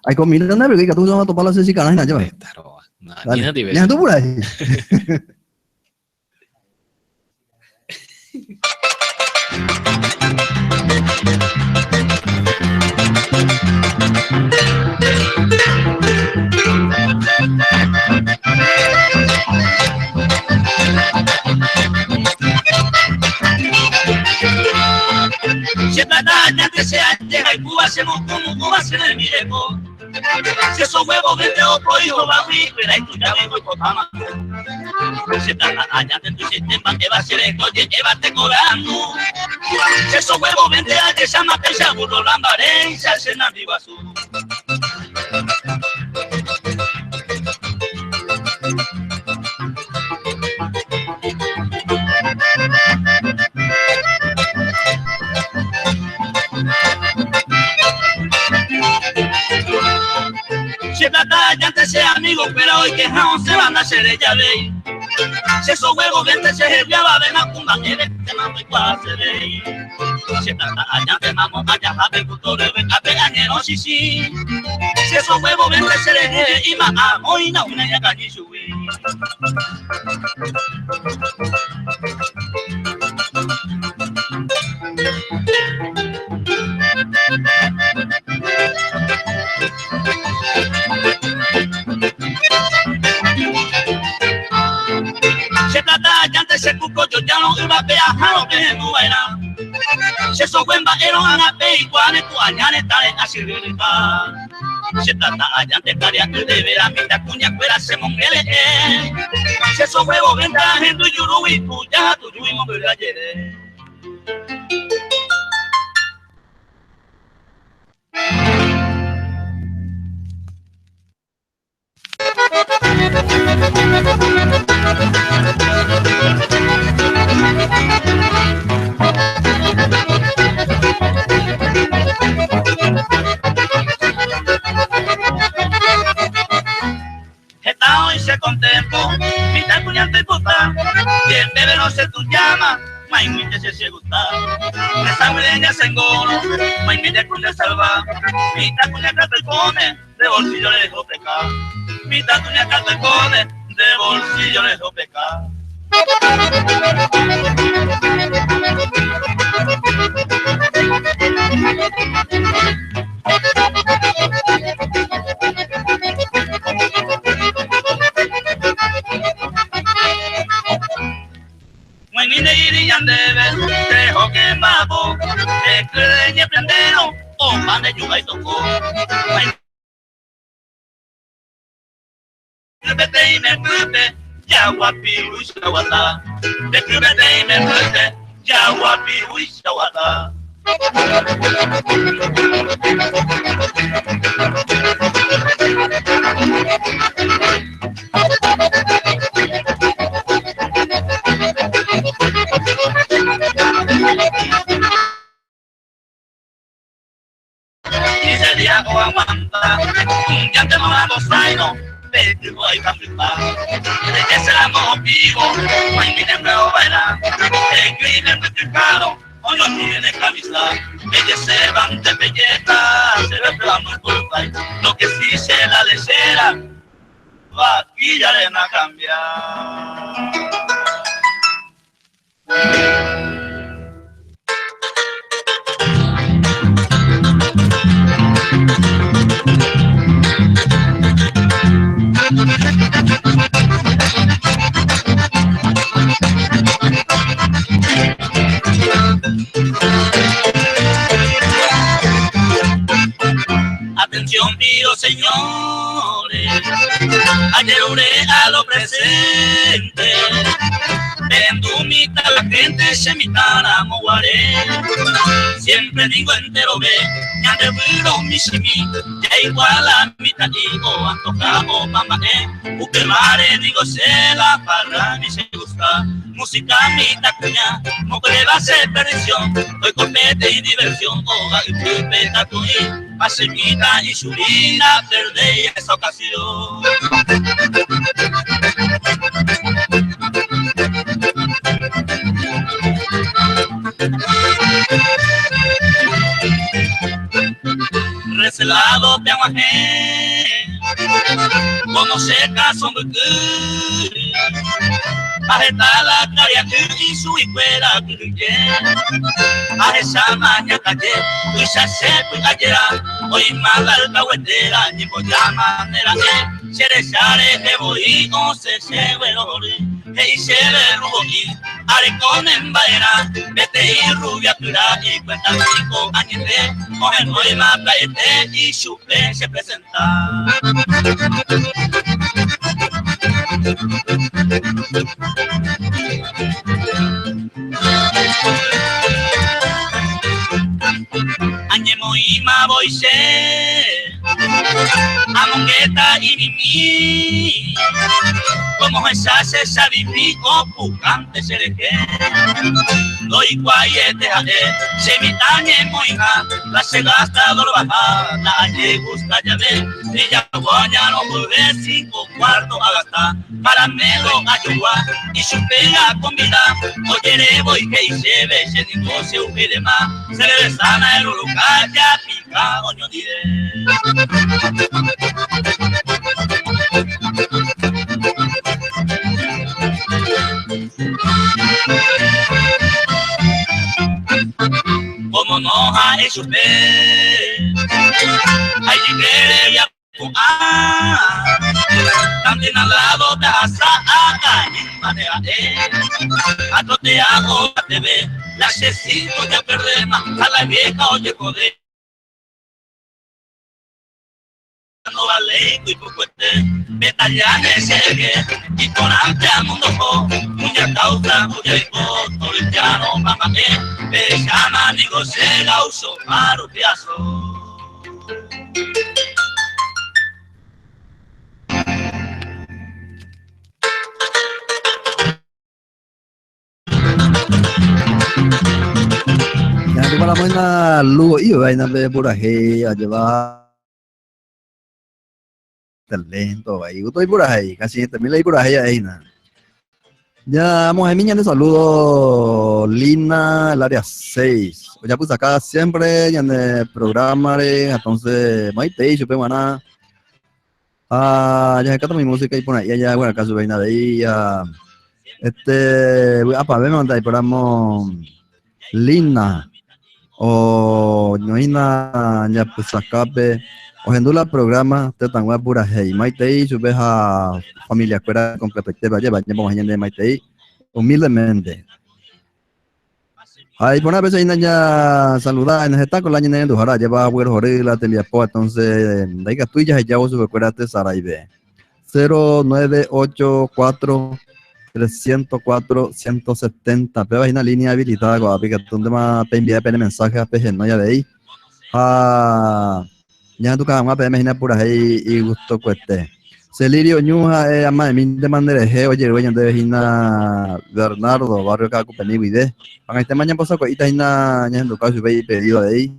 Ai có mình nó bị cái tu cho topala sesi kana na jawab. Taruh. Nah, ini nanti Yang tu pula. Siempre daña que sea llega y Cuba hacemos como Cuba se le mire. Si esos huevos vende otro hijo va a abrir, pero ahí tú ya vengo y copama. Si estás dañando en tu sistema que va a ser esto, llévate cobrando. Si esos huevos vende a que se llama Pecha, burro, lambaré y se hacen amigo azul. Si plata ya antes sea amigo, pero hoy que jamón se van a hacer ella ve. Si esos huevos vende se herviaba de macumba, eres que no me cuase ve. Si plata allá te mamo, allá jabe, cultores, venga, pegañero, sí, sí. Si esos huevos vende se le y más amo y no una ya calle subí. Se plata ya antes se cuco, yo ya no iba a viajar, lo que no era. Se esos buen vaqueros van a pe y cuáles tu añan estaré así de verdad. Se plata allá antes estaría que de ver a mi tacuña fuera se mongele. Se esos huevos vendrán en tu yuru y puya, tu yuru y mongele ayer. Está hoy se contemplo, mi tacuñante y puta, y el bebé no se tu llama, mai mi te se gusta. Me sangre de ella se engolo, mai mi te cuña salva, mi tacuña cata y pone, de bolsillo le dejo pecar. Mi tacuña cata y pone, de bolsillo le dejo pecar. Muy bien de ir y andebe, dejo que babo, de que de prendero, o pan de yuga y tocó. Vete y me crupe, ya guapi, uy, shawata. De que vete y me crupe, ya guapi, uy, shawata. Y se día o aguanta, ya te mamamos zaino, vete voy a flipar. De que se la mojo vivo, no hay mi negro baila, el crimen multiplicado, hoy no tiene camisa. Ella se van de belleza, se ve flama por país. Lo que sí se la lechera, vaquilla le va a cambiar. Atención pido señores, ayer oré a lo presente, vendumita la gente se mitara moguaré, siempre digo entero ve, ya de viro mi simi, ya igual a mi taligo, antojamos mamá uke mare digo se la parra ni se gusta, música mi tacuña, no puede va a ser perdición, hoy compete y diversión, oga y pupe tacuña. Pasemita y Surina perdí esa ocasión. Rece lado te aguajé, como seca son Ajeta la caria y su hijuela que a esa maña calle, y se hace ayer, hoy mala la huetera, ni por la manera se desare que voy, no se ve lo y se ve rubo arecón en vaina, vete y rubia cura y cuenta cinco años de coger hoy más caete y su fe se presenta. Añemo y ma voy se amongueta y mimi como esa se sabe pico pucante se le que doy guayete jade se mi tañe moija la se gasta dolo baja la ye gusta ya ve ella guaña no puede 5 cuartos a gastar caramelo ayuda y su pega con vida oye le voy que se ve se negocio que demás se le sana el lugar ya pica oño dire como noja es usted hay que ya también al lado de asa a to te hago te ve la necesito ya perder más a la vieja oye joder no vale y poco este metallane sergue y con amplia mundo mucha causa mucha hijo todo el llano mamá me llama digo se la uso para un piazo. Ya tu para mana lu iyo vaina de pura hey a llevar talento ahí. Estoy por ahí, casi también leí por ahí na. Ya vamos a miña de saludo Lina, el área 6. Ya pues acá siempre ya en el programa, entonces Maite, yo pego nada. Ya canta mi música y por ahí ya bueno acá su vaina de ahí ya. Para ver mandar programa Lina o Noina ya pues acá o gendula programa te tan web pura hey Maite su veja familia fuera con perspectiva lleva vamos a de Maite humildemente. Ahí por una vez ya saludar en esta con la ñene de Jara lleva güero jorila teliapo entonces de que tú ya su recuérdate Saraibe 0984 304 170 pero hay una línea habilitada con aplicación de más te envía mensaje a PG no ya de ahí ya tu cada más imagina por ahí y gusto cueste Celirio Ñuja ama de mil de manera de oye dueño de Vegina Bernardo barrio Caco Peniguide para este mañana pasó con ita ina ya en tu caso y pedido de ahí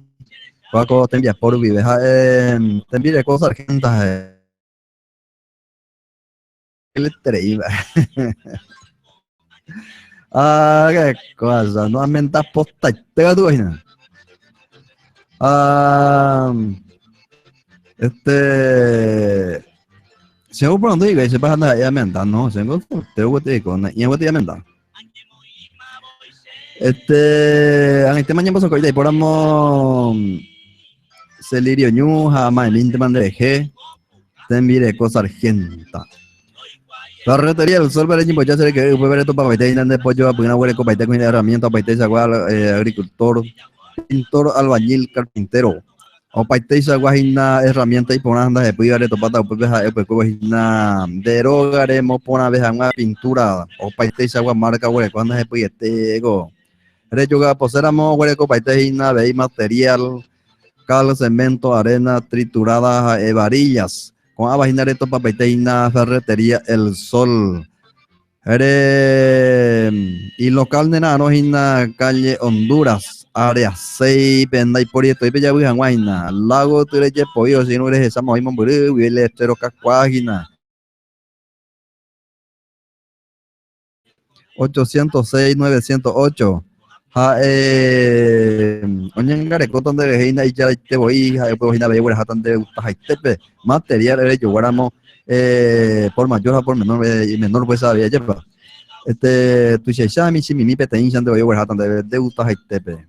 Paco te envía por vive te envía cosas argentas el treíba qué cosa no aumentas posta te tu vaina se por donde diga se pasa nada ya menda no se go te voy a con y voy a menda mañana pasó con por amo Celirio Ñuja ama el Indeman de G te envíe cosas argenta Ferretería El Sol para ya se le que puede ver esto para meter en de pollo a poner huele copa con herramienta para meter agricultor pintor albañil carpintero o paiteisa guajina herramienta y ponanda de puya de topata pues guajina derogaremos por una vez una pintura o paiteisa marca huele cuando se puye tego reyoga poséramos huele paiteina veis material cal cemento arena triturada varillas con a vagina de topa paiteina ferretería El Sol y local de nada en la calle Honduras área 6 penda y por esto y ya voy a guaina lago tureche pollo si no eres esa muy mamburú y el estero cascuágina 806 908 Oñangare coton de reina y ya te voy a ir a ver hatan de Utajaitepe, material de Yoguaramo, por mayor o por menor, y menor pues había lleva. Tu Shami, si mi pete inchan de hoy hatan de Utajaitepe.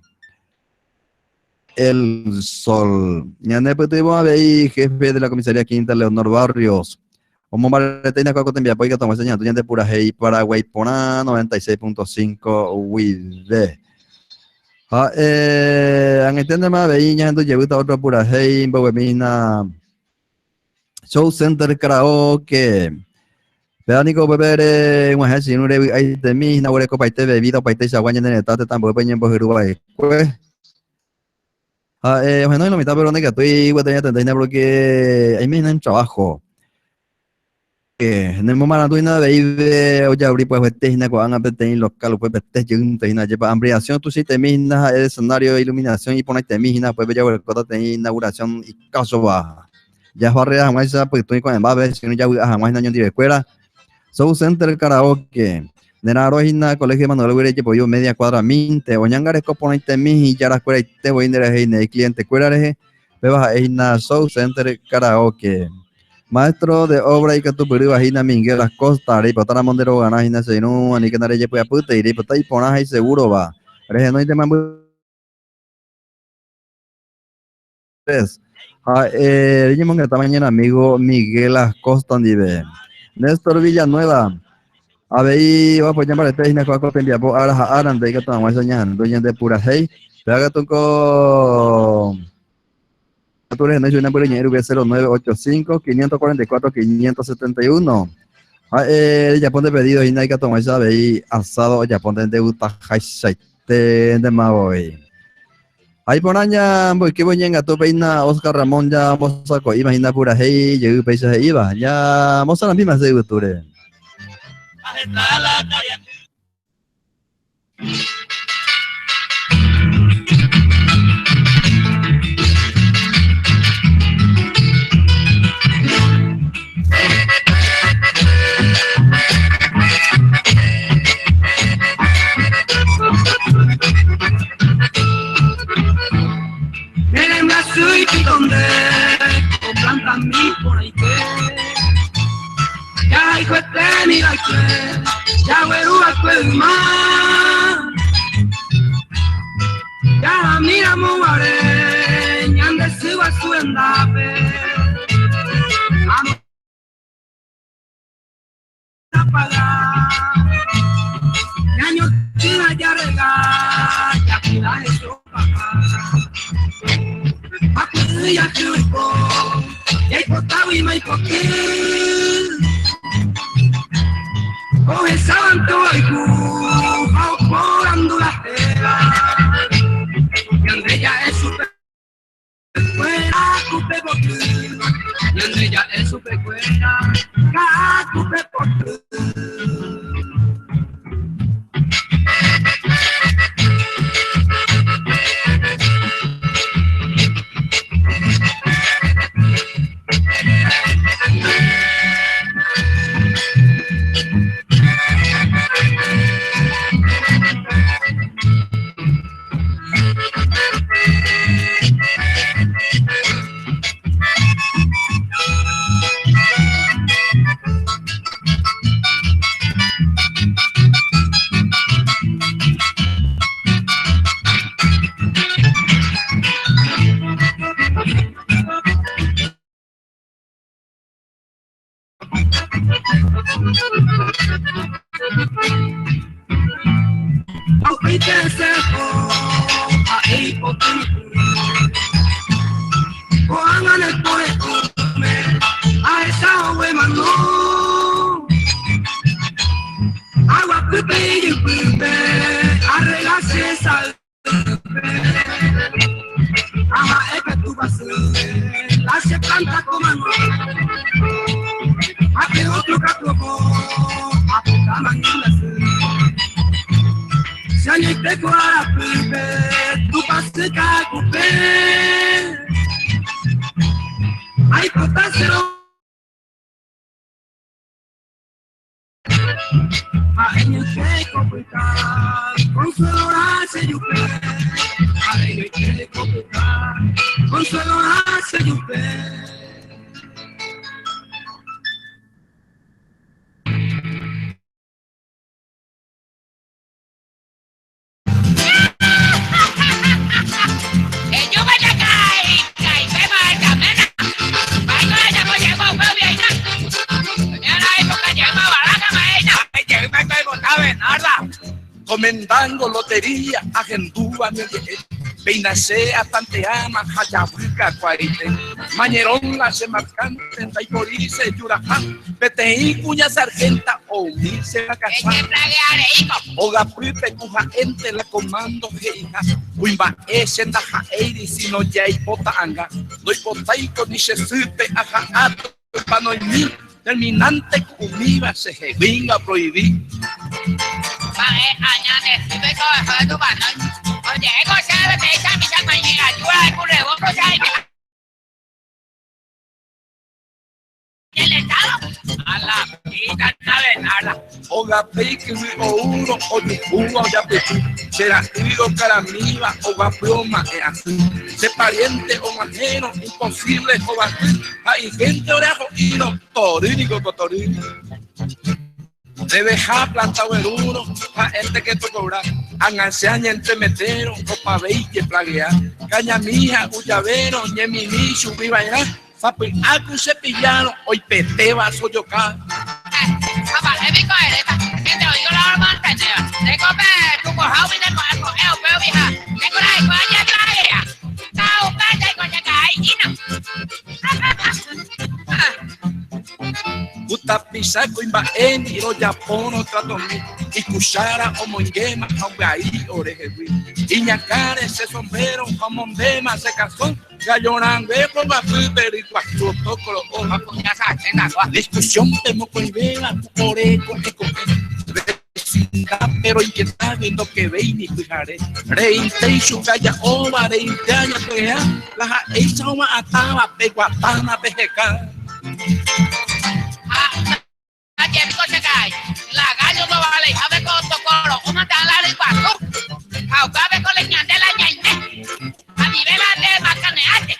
El Sol. Ñane pues tuvimos a ver jefe de la comisaría quinta, Leonor Barrios. Como Martina Coco te envía, pues que tomó señal, de pura hey, Paraguay, Pona 96.5 WID. Ang entender más veía ando llevita otra pura hey, Bogomina Show Center Karaoke. Veánico beber un ejército, no le hay de mí, no huele copa y te bebida, pa' y te chaguaña en el estate, tampoco peñen por Uruguay. Pues, bueno, no me está pero que estoy, voy a tener tendina porque ahí me en trabajo. En el momento nada de oye abrir pues técnica cuando han local pues técnica lleva ampliación tú sí te minas el escenario de iluminación y ponerte minas pues ya el cota de inauguración y caso va ya barreras más pues tú con el babe si no ya jamás año de escuela Soul Center Karaoke de la Rojina Colegio Manuel Guerrero pues yo media cuadra minte o ñangare ponerte mis y ya la escuela y te voy a ir el cliente escuela de bebas en Soul Center Karaoke. Maestro de obra y que tu puri vagina Miguel las costas, y para Mondero ganas y nace no, ni que nadie pueda puta, y para y ponas ahí seguro va. Pero no hay tema muy. Dijimos que esta mañana amigo Miguel las costas, dive. Néstor Villanueva. A ver, va a poner para este y me acuerdo que envía por Aran de que estamos enseñando, dueña de pura hey. Pega tu con. Tú eres en una pequeña V0985 544 571. Japón de pedido y Naika toma esa veí asado Japón de Uta Haishaite de Maui. Ahí por aña, voy que voy en gato peina Oscar Ramón ya mosaco, imagina pura hey, llegué países de iba, ya moza las mismas de Guture. Donde o plantan mi por ahí que ya hijo este mira que ya güero a más ya mira muare ñande suba su endape vamos a pagar ñaño tira ya rega ya cuida eso papá ya chupo, ya hay potado y no hay poquín. Coge sabanto y cuja, porando la tela. Y ande ya es super fuera, cupe poquín. Y ande ya es super fuera, cupe poquín. hace llover, alegre quiere copucar, consuelo hace llover. Comendando lotería, agendúa, peinasea, tanteama, hayabuca, cuarite, mañerón, la semarcante, taiporice, yuraján, peteí, cuya sargenta, o mice, la casa, o gapripe, cuja ente, la comando, geija, uimba, senda, jaeiri, sino ya hipota anga, no hipotaico, ni se supe, aja, ato, panoimí, terminante, cumiva, se jevinga, prohibí. El Estado a la vida nada. Oga peiki o uno o yucuba o yapechu. Será híbrido caramiva o gaploma e azul. Se pariente o ajeno, imposible o batir. Hay gente orejo y no torínico cotorínico. De dejar plantado el uno, a gente que te cobra, angaseaña entre metero, o pa' veinte plaguear, caña mija, uyavero, ñemini, subiva ya, papi, acu cepillano, hoy peteba, soy yo acá. Papá, es mi cohereta, que te oigo la hormona, te come tu cojao, mi hermano, pero vieja, tengo la escuela plaguea, está un pete y coña caína. Utapisa coimba en y lo yapono trato mi y cuchara o monguema aungaí orejewi y ñacare se sombrero jamón bema se casó gallorangue con bapiperi cuatro tocolo hoja con ya sachena discusión temo con vela ore con pero inquieta viendo que ve ni fijaré reinte su calla ova reinte años pea la esa uma ataba peguatana pejeca. La gallo no vale, a ver con tocoro, una tala de cuatro, a ver con leña de la ñañe, a nivel de macaneate,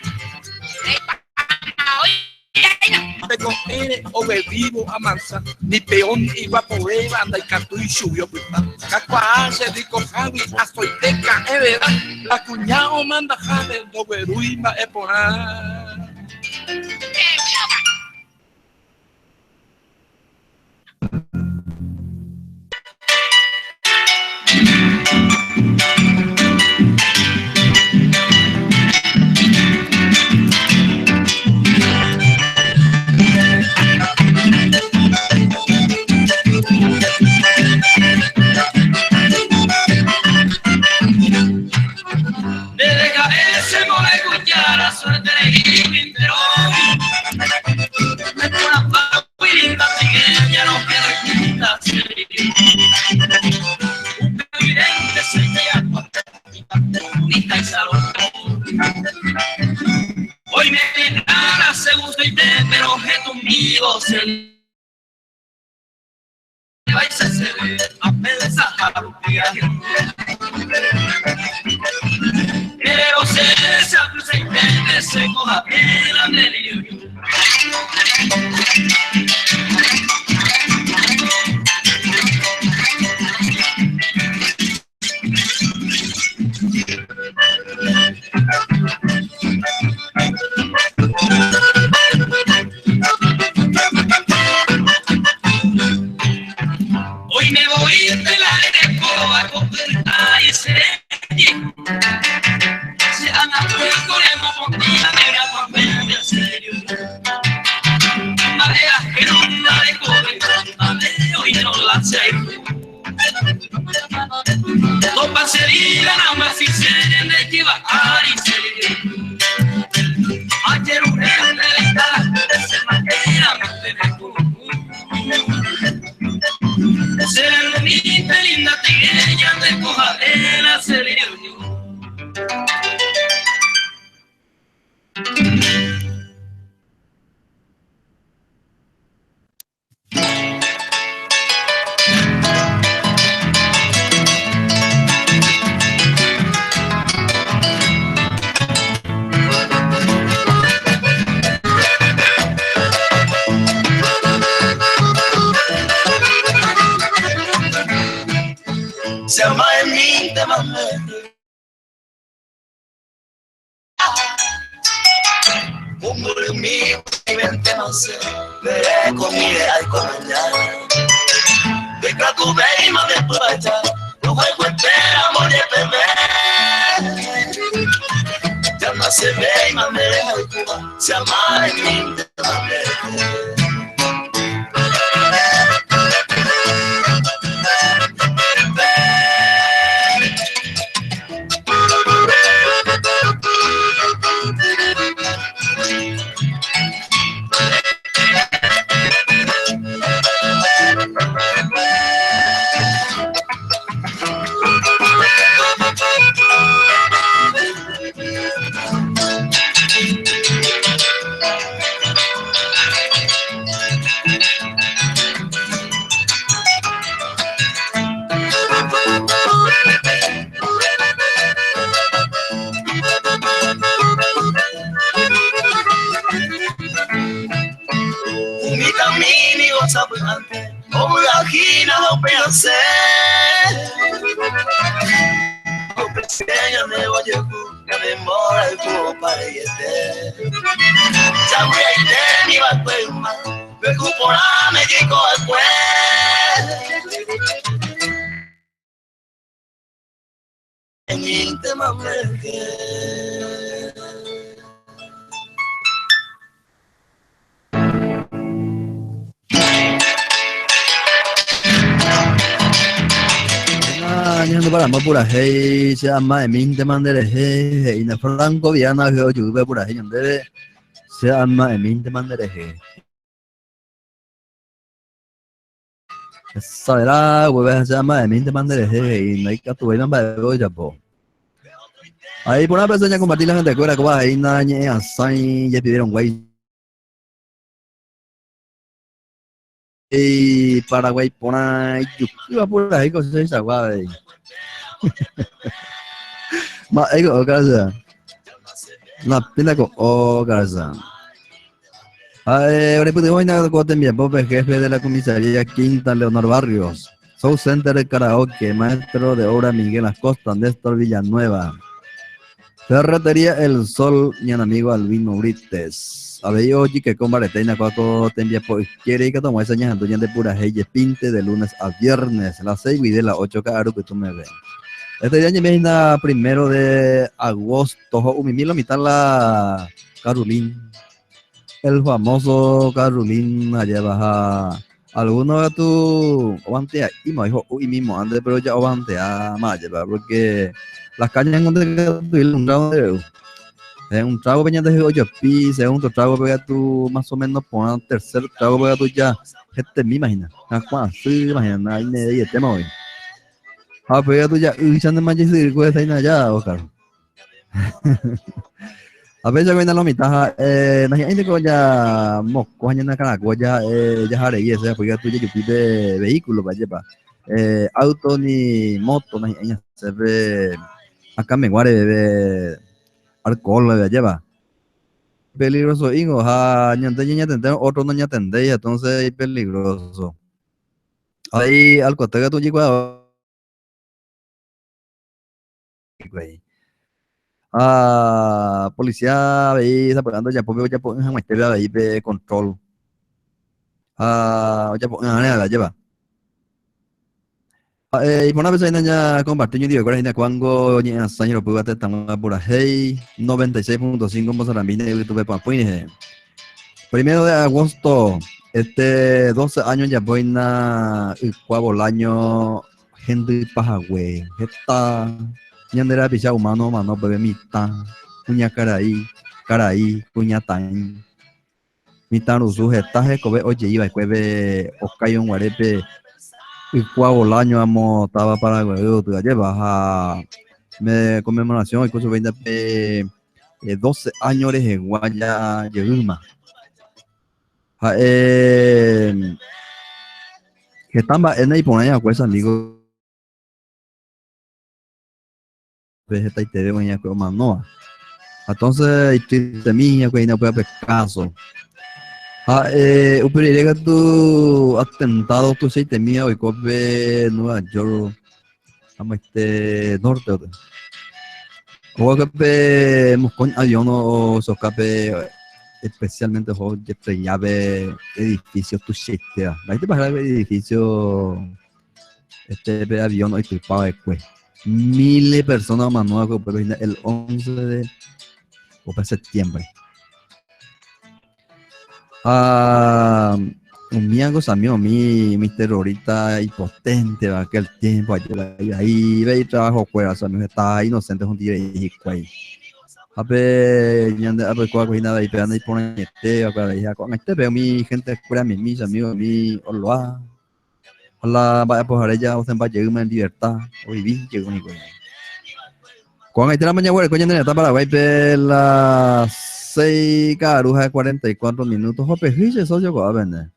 de comer o vivo a mansa, ni peón y guapovera, anda y cantú y subió puta. Cacua hace rico javi, azoiteca, verdad, la cuñao manda jade, do veruima eponar. Desde cabeza no le escuchar la suerte de Quintero. Me pone a pago y linda, sigue ya no quiere quinta. Un evidente se llega bonita y salón. Hoy me declara seguro y te, pero que conmigo se vais a hacer a pensar a lo que hay. Pero se acusa y te se coja el anelio. Hoy me voy de la escoba a coger a ese. Se han apuesto con el mojón y la negra para ver en serio. mente no sé, veré con mi ay con mañana. Venga tu bem, mame tu bacha, tu juego espera, moye bebé. Ya no se ve, mame, se ama en mí, mame. Para más pura hey se llama de min de mandere hey y na franco viana yo yuve pura hey ndere se llama de min de mandere hey saberá hueve se llama de min de mandere hey y no hay que tu vaina para hoy ya po ahí por una persona compartir la gente que como ahí nañe asai ya pidieron güey y Paraguay por ahí yo por ahí cosas esa guay ma ego casa la pina con casa ahora pues hoy nada con también Bob jefe de la comisaría Quinta Leonor Barrios Soul Center de Karaoke maestro de obra Miguel Acosta Néstor Villanueva Ferretería El Sol mi amigo Albino Brites había hoy que con bareteina cuaco tendría por quiere que tomar esa ñaja de pura hey pinte de lunes a viernes las 6 y de las 8 caro que tú me ves. Este día me viene primero de agosto, mi la mitad la Carolín, el famoso Carolín allá baja. Algunos de tu obantea y me dijo uy mismo antes, pero ya obantea más lleva porque las cañas en donde un trago de un trago peña de hoyo pi, segundo trago pega tú más o menos por un tercer trago pega tú ya, este me imagina, sí, imagina, ahí me di el tema hoy. Ah, pero tú ya, echando más y se puede estar allá, Oscar. A veces yo vengo a la mitad, no hay que ya mosco, hay una cara, ya haré y ese, porque tú ya pide vehículo para llevar, auto ni moto, no hay que hacer, acá me guarde, bebé, alcohol, la lleva. Peligroso, hijo, otro no ya tendéis, entonces es peligroso. Ahí, al costado tú llegas. Policía veí apagando ya pues en este ahí de control ya pues la lleva y por una vez ahí ya compartí yo digo que cuando ya años lo puedo hacer tan por ahí 96.5 Mozambique en YouTube para pues primero de agosto 12 años ya voy na el cuavo el año gente paja güey esta ñandera picha humano mano bebé mitad puña caray puña tan mitad los sujetajes cobe oye iba cueve okayo un guarepe el cuavo el año amo estaba para güey tú llevas a me conmemoración incluso 20 12 años de guaya yeguma que están en ahí por allá pues amigo vegeta y te veo en que manoa entonces te mía que no puede hacer caso upere tu atentado tu se te mía hoy cope Nueva York ama norte o que pe muscon avión o socape especialmente juegos de llave, edificios, tu chetea. La gente pasa el edificio, de avión, hoy te paga después. Miles de personas más nuevas que el 11 de septiembre. Mi amigo, mi terrorista impotente, va, aquel tiempo, ahí, ve y trabajo fuera, o sea, me está inocente, un tiro y cuay. Cocina y pegando y ponen veo mi gente fuera, mis amigos, hola, vaya pues ahora ya, o sea, va a llegar en libertad, o vivir, llegó mi cuay. Cuando hay la mañana, coño, en esta Paraguay, las 6 carujas de 44 minutos, o pejiche, socio, va a vender.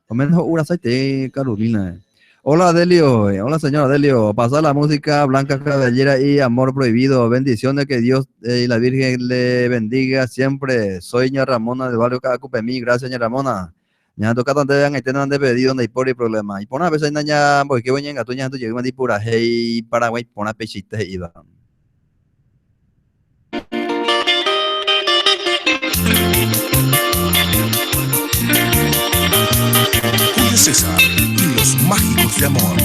O menos una aceite, Carolina. Hola, Delio. Hola, señora Delio. Pasa la música Blanca Cabellera y Amor Prohibido. Bendiciones, que Dios y la Virgen le bendiga siempre. Soy ña Ramona del barrio Cacupemí. Gracias, ña Ramona. Ya toca tanto vean, ahí tienen de pedido donde hay por el problema. Y por una vez hay naña, porque voy en gatuña, tú llegas a pura hey Paraguay, por una pechita y va. Julio César y los mágicos de amor.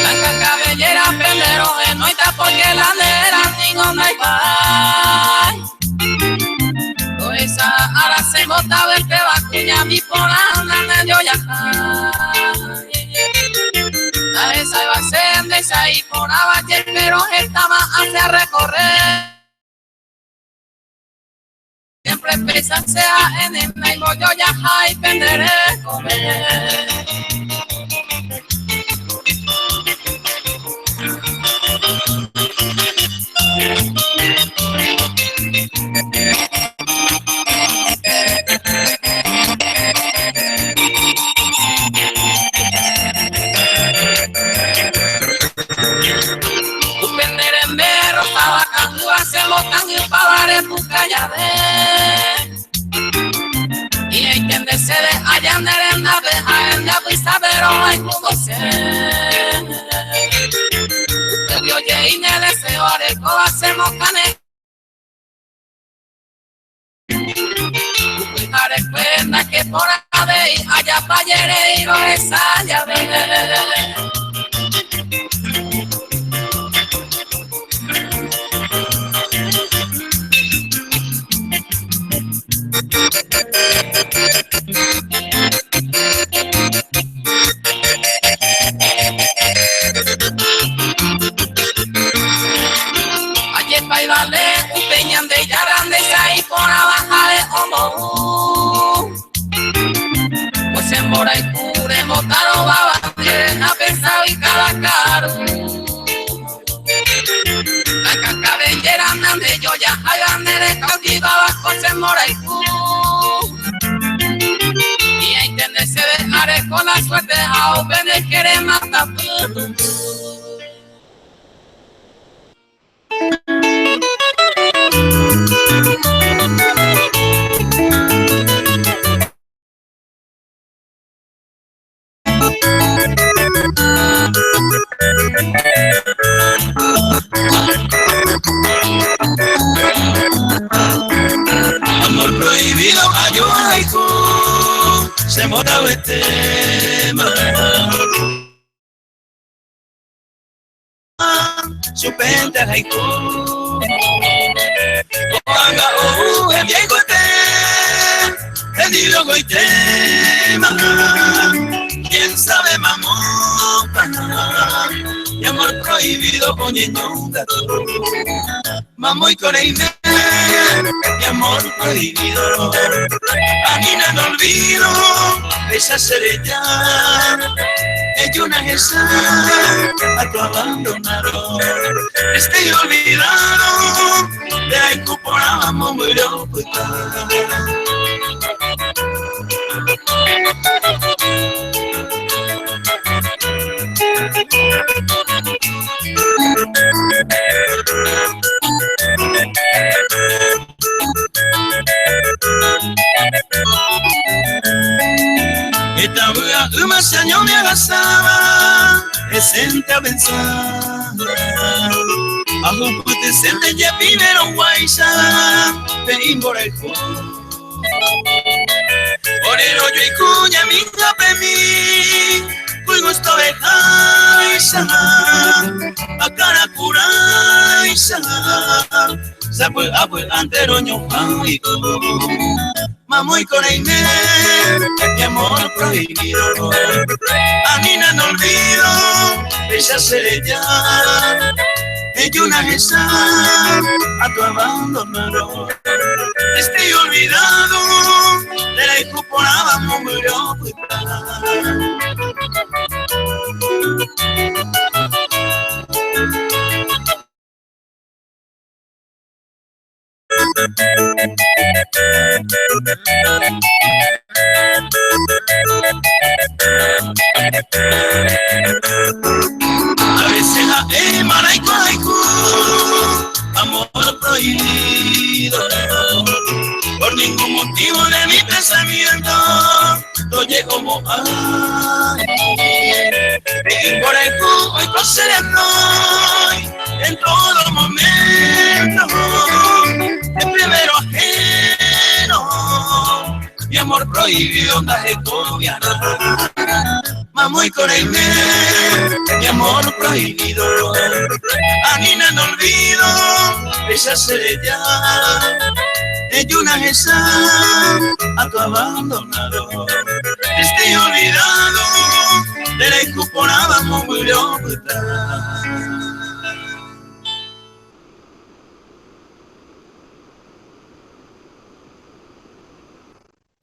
Blanca Cabellera, pendero, no está porque la nera, ningo no hay paz. Esa ahora se botaba el que vacuña mi polana, medio ya. A esa iba a ser de esa y por abajo, pero estaba hacia recorrer. Siempre pesa sea en el medio, yo ya hay penderé comer. Y hay quien desee allá en la abeja, en la brisa, pero hay como ser. Usted vio y ne deseo, areco, hacemos cane. Usted recuerda que por ahí, allá para allá, y lo es allá de. Ayer bailale, un peñán de yarán de ahí por abajo de homo. Pues en mora y cure, motaro, baba, a pensar y cada caro. La cabellera andan de yo ya, hagan de cautivaba, pues en mora y cure. Y hay que se dejaré con la suerte, a obedecer quiere matar. Amor prohibido, ayo haiku, se mora este su pente haiku, oanga o en viejo te, rendido goite, quién sabe mamota, y amor prohibido poniendo un gato, mamo y coreime. Mi amor prohibido, a mí no me olvido, esa serella, ella una esa, a tu abandonaron, estoy olvidado, de ahí cuporábamos muy loco. Esta buga abrazaba, presente a pensar. Ajo pute sente ya primero guaysa, pein por el juego. Orero yo y cuña mi tapemi, muy gusto de jaisa, a cara curaisa, sapue apue antero ñojaiko, mamoy con aime, mi amor prohibido, a Nina no olvido, ella se ya, ella una esa, a tu abandonado, estoy olvidado. De la incorporaba murió a veces la maraico amor prohibido. Por ningún motivo de mi pensamiento no llego como ay. Y por el cubo y conservo en todo momento el primero ajeno. Mi amor prohibido anda de coviana. Mamoy con el mi amor prohibido. A Nina no olvido, ella se ya. Ella una esa a tu abandonado. Estoy olvidado de la incorporada murió.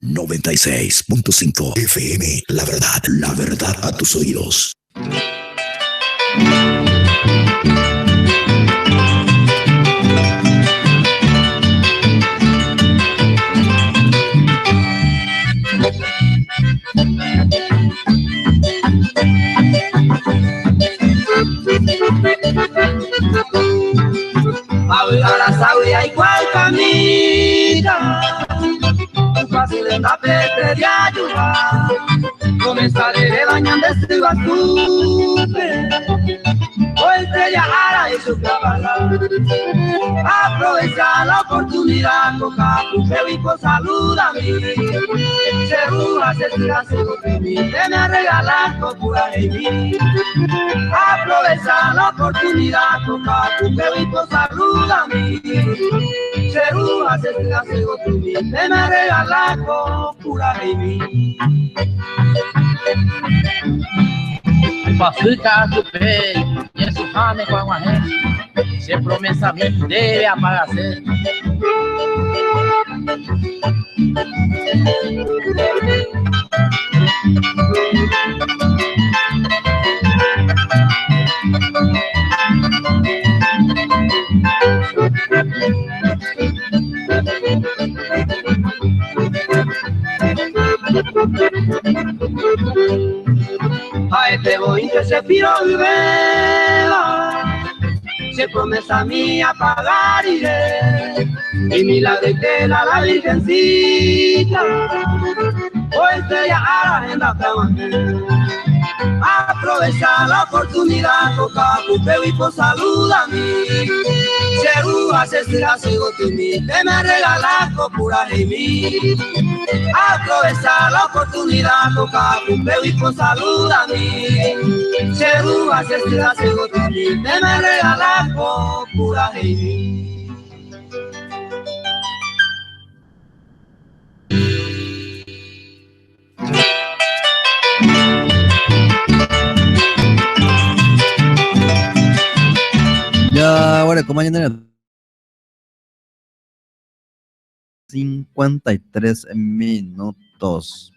96.5 FM, la verdad a tus oídos. Hablar a sabia igual camina, fácil en la peste de ayudar. Comenzaré bañando este basura, o estrella ara y su caballo. Aprovechar la oportunidad, coca, tu feo saluda a mí. Segura se tira seguro de mí, te me regalar copura de mí. Aprovechar la oportunidad, coca, tu feo saluda a mí. Segura se tira seguro de mí, te me regalar copura de mí. Pacifica tu peito, e su jame com a gente, se promessa minha deve apagar-se. A este voy que se piró y vela, se promesa mía pagar iré, y milagro que la virgencita, o estrella ara en la cama. Aprovechar la oportunidad, toca tu pelo y por saluda a mí. Segura se será seguro de mí, te me regalas copura de mí. Aprovechar la oportunidad, toca tu pelo y por saluda a mí. Segura se será seguro de mí, te me regalas copura de mí. Ya, ahora, como mañana 53 minutos.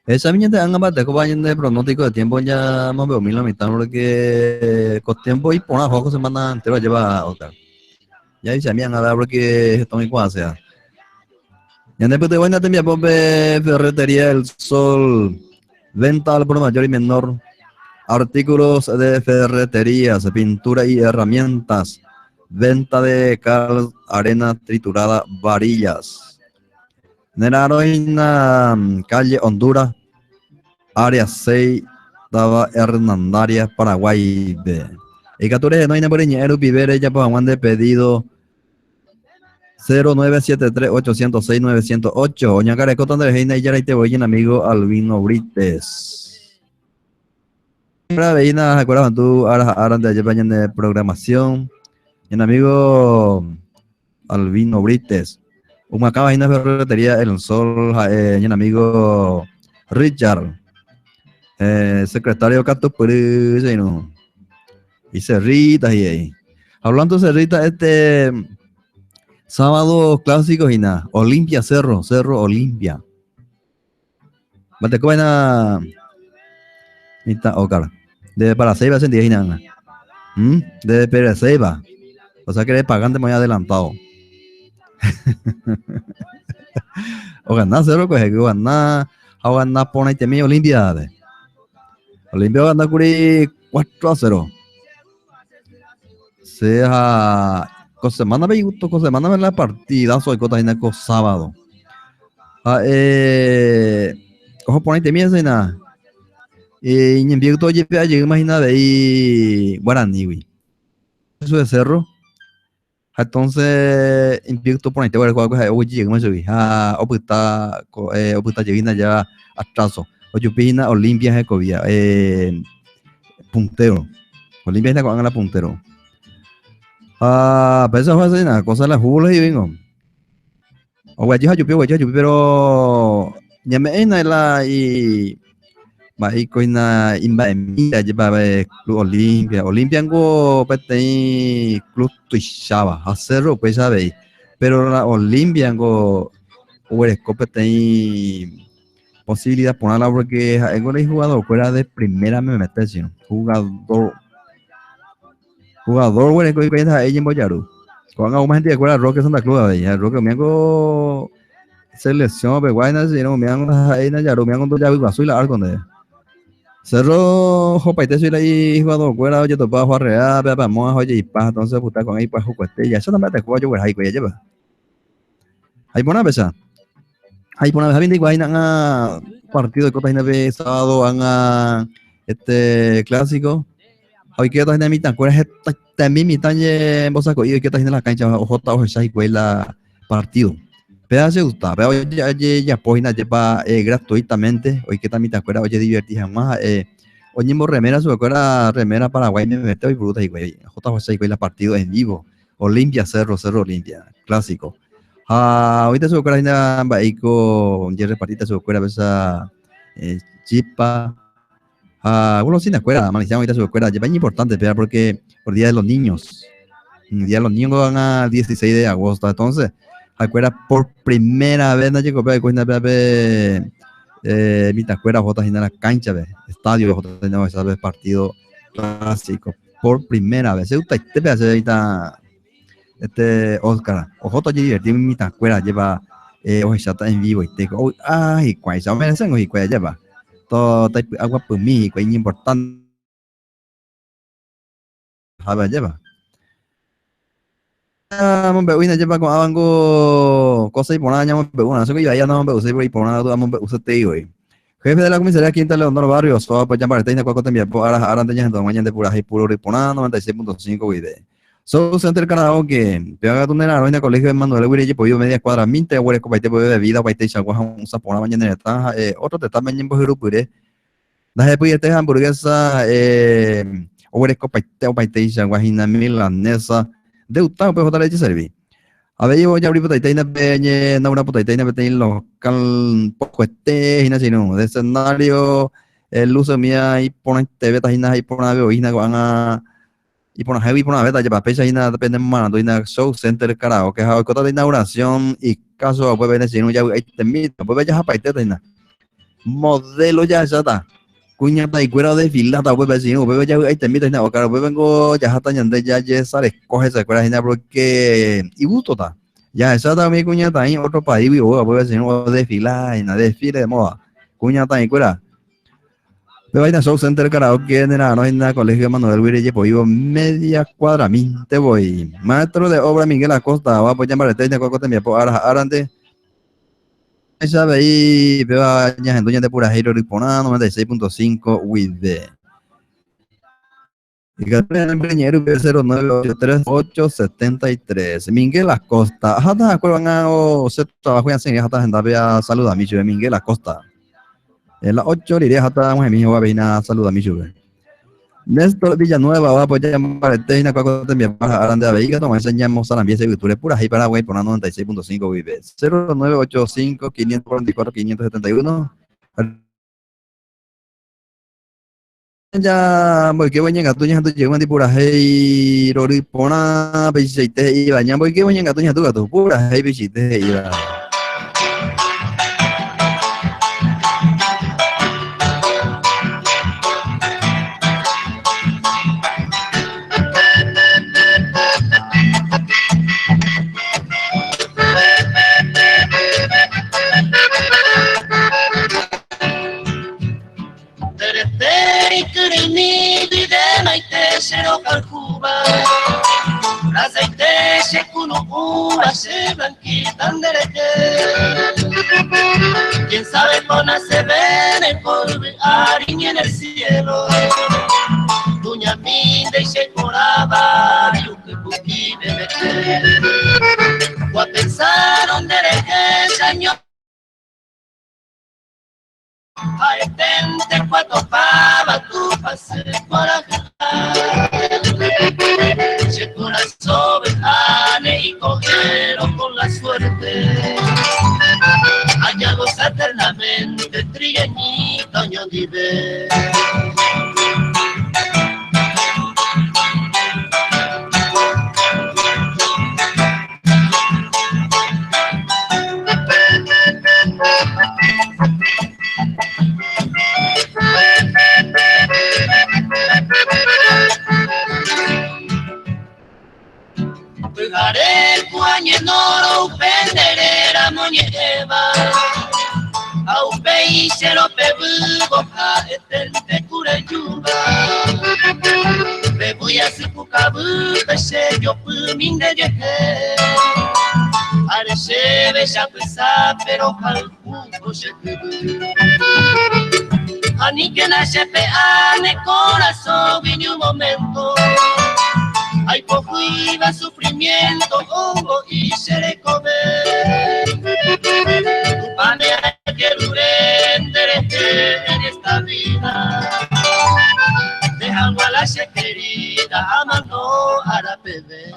Esa viñeta de Angabate, como vayan de pronóstico de tiempo, ya más veo 1000 porque con tiempo y por una poco semana entero lleva otra. Ya dice a mí, a ver, porque esto me cuál sea. Ya después de buena temia, Pope Ferretería El Sol, venta al por mayor y menor. Artículos de ferreterías, pintura y herramientas. Venta de cal, arena triturada, varillas. Neraroina, calle Honduras, área 6, estaba Hernandarias, Paraguay. Y Cature no hay por Iñero Pibere, ya pues Juan de pedido 0973-806-908. Oña Carecota de Reina y Yara y te voy en amigo Albino Brites. Ahora veína, acuerdas tú, ahora de ayer vayan de programación. En amigo Albino Brites. Un acaba en la ferretería El Sol, en amigo Richard. Secretario Cato Pérez, ¿no? Y Cerrita y ahí. Hablando de Cerrita, sábado clásicos y nada. Olimpia Cerro Olimpia. Batecoina. Está Ocar. De Paraceiba sentía y nada. De Paraceiba. O sea que eres pagante muy adelantado. O ganar Cerro, pues que ganar. O ganar por ahí temía Olimpia. Olimpia va a ganar 4-0. Sea semana me gustó, semana me la partida soy cota en sábado. Ojo ponete mi escena. Y en viento oye ayer imagina de ahí Guaraní, güey. Eso de Cerro. Entonces en viento ponete güey hoy llega más güey. Oputa llegina ya atraso. Oye pina Olimpia Jacobia puntero. Olimpia es la puntero. Pero eso fue una cosa de las julas y vengo. O guay, pero ya me en la y va y coina imba en mira lleva Club Olimpia go pete club tuishaba hacerlo pues sabe, pero la Olimpia go o el pete posibilidad ponerla porque el jugador fuera de primera me mete jugador bueno que cuenta ahí en Boyaru. Cuando una gente de acuerdo Roque Santa Cruz de ella, Roque me hago selección peruana, si no me hago ahí en Yaru, me hago dos llaves azul y algo de Cerro Jopaite soy ahí jugador fuera, yo topaba jugar real, para moa oye y paz, entonces puta con ahí pues juguete ya eso no me te juego yo ahí que lleva. Ahí pone pesa. Ahí pone bien digo ahí nada partido de Copa de sábado a clásico. Hoy que estás en mitad, ¿cuál es también mitad en Bosaco? Y hoy que estás en la cancha, J o Shai, ¿cuál es la partido? Pero se gusta, pero ya página lleva gratuitamente. Hoy que está mitad, ¿cuál oye divertida más? Oye, remera, su acuerda remera Paraguay, me mete hoy bruta y güey. J o Shai, ¿cuál es la partido en vivo? Olimpia, Cerro Olimpia, clásico. Ahorita su acuerda en Baico, ya repartita su acuerda, esa chipa. Uno sin escuela, maliciamos ahorita su escuela, es importante, pero porque por Día de los Niños. El Día de los Niños van al 16 de agosto, entonces, escuela por primera vez, no llegó a ver, mi escuela, J en la cancha, estadio, J en partido clásico, por primera vez. Se gusta este pedazo ahorita, Oscar, o J divertido en mi escuela, lleva, ojata en vivo, y te digo, ay, cuál se merecen, y cuál lleva. Todo agua por mí, que es importante. A ver, lleva. Me voy a llevar con algo, cosas y por nada, me voy a hacer que yo allá no me voy a usar y por nada, me voy a usar te güey. Jefe de la comisaría Quinta León de los Barrios, so pues llamar técnico cuando te envía ahora te llaman mañana de pura y puro riponada 96.5 güey de. So Center Canadá que pega tu nena en el colegio de Manuel Güey, pues yo media cuadra minte, güey, copa te puede de vida, pues te chagua un sapona mañana está otro te está mañana por grupo y después de hamburguesa, o eres copaiteo, paiteixa, guajina milanesa, de utah, pues otra leche serví. A ver, yo ya abrí putaiteina peñe, no una putaiteina peñe local, poco y así no, de escenario, el uso mía y ponen TV, tajina y ponen bebida, guana, y ponen heavy, ponen beta, lleva pecha y nada, depende más, doina show center carajo, que es la cota de inauguración y caso, pues ven si no ya ahí te mito, pues ya paiteina. Modelo ya está. Cuña y cuero de filata, pues vecino, pues ya ahí te invito a nada, pues vengo ya hasta ñande ya sale coge esa cuera gente porque y gusto está. Ya esa también cuña está en otro país y pues vecino de fila y nada desfile de moda. Cuña está y cuera. Pero hay una show center karaoke en no hay nada colegio Manuel Virille, pues vivo media cuadra te voy. Maestro de obra Miguel Acosta, va a llamar el técnico Acosta mi ahora antes. esa veí, veo a Ñajendoña de Purajeiro Ripona, 96.5 WID. Y Gabriel Empeñero 0983-873. Miguel Acosta. Hasta acuerdan a se trabajo en serie hasta gente vea saluda a mi chuve Miguel Acosta. En las 8 iría hasta un amigo a venir saluda a mi chuve. Néstor Villanueva va a apoyar para el técnico cuando te envían para Aranda de Veiga, nos enseñamos a la ambiente de cultura pura ahí Paraguay por 96.5 vive. 0985 544 571. Ya voy que voy en gatuña tu llevan de pura hey rori pona pisite y bañan voy que voy en gatuña tu gato pura hey pisite y va. Quién sabe ponerse ven el polvo ariñe en el cielo. Duña minda y se coraba y un que puqui de meter. O a pensar donde eres año. A etente cuatro pava tu pase por acá. Se corazón vejane y cogieron con la suerte. Allá goza eternamente trigueñito ño dive. Pegaré cuañenoro penderera moñeva. Au peise lo pebugo a etente cureyuba. Bebuya si pucabu pese yo puminde yehe. Arece besa pesa pero calcuco se cubu. Ani que nace peane corazón vine un momento. Hay poco iba sufrimiento, hongo y seré comer. Tu pane hay que durender en esta vida. Dejando a la querida, amando a la bebé.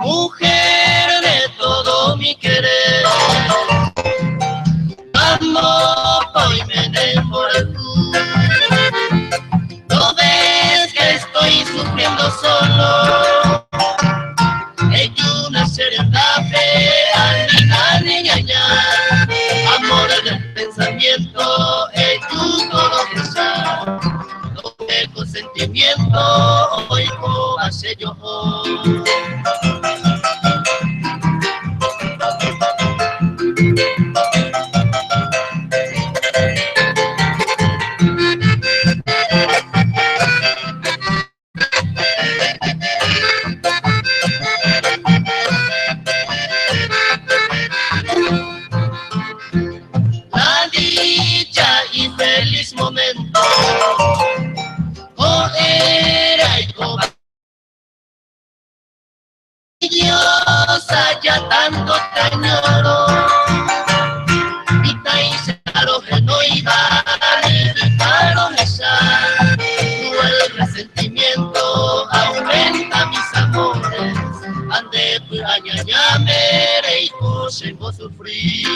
Mujer de todo mi querer, vamos hoy me enamoré tú. No ves que estoy sufriendo solo. Hay una serenata, amor del pensamiento, tú todo pesar. No tengo sentimiento, hoy como hace yo. Momento, era y coba. Dios haya tanto te añoro, y taíse a lo que no iba, ni caro esa. El resentimiento aumenta mis amores, ande por añañame y cosengo sufrir.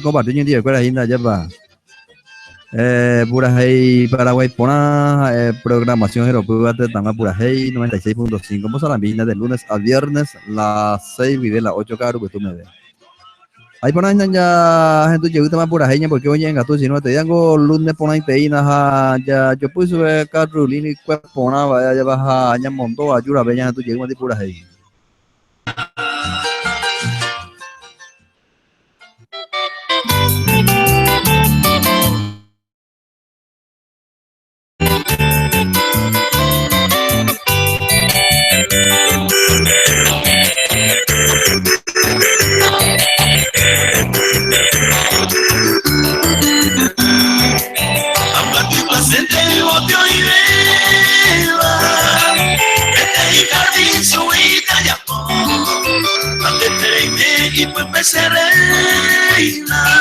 compartir những điều ahí ya va. Pura Hey Paraguay Pona, programación europea de Tanga Pura Hey 96.5. Vamos a la mina de lunes a viernes, las 6 y de las 8, caro que tú me ves. Ahí ponen ya gente que gusta más Pura Hey, porque hoy en gato si no te digo lunes ponen peina ya yo puse Carolina y Pona vaya ya baja ya montó ayuda bella tú llegas de Pura Hey. Y pues me reina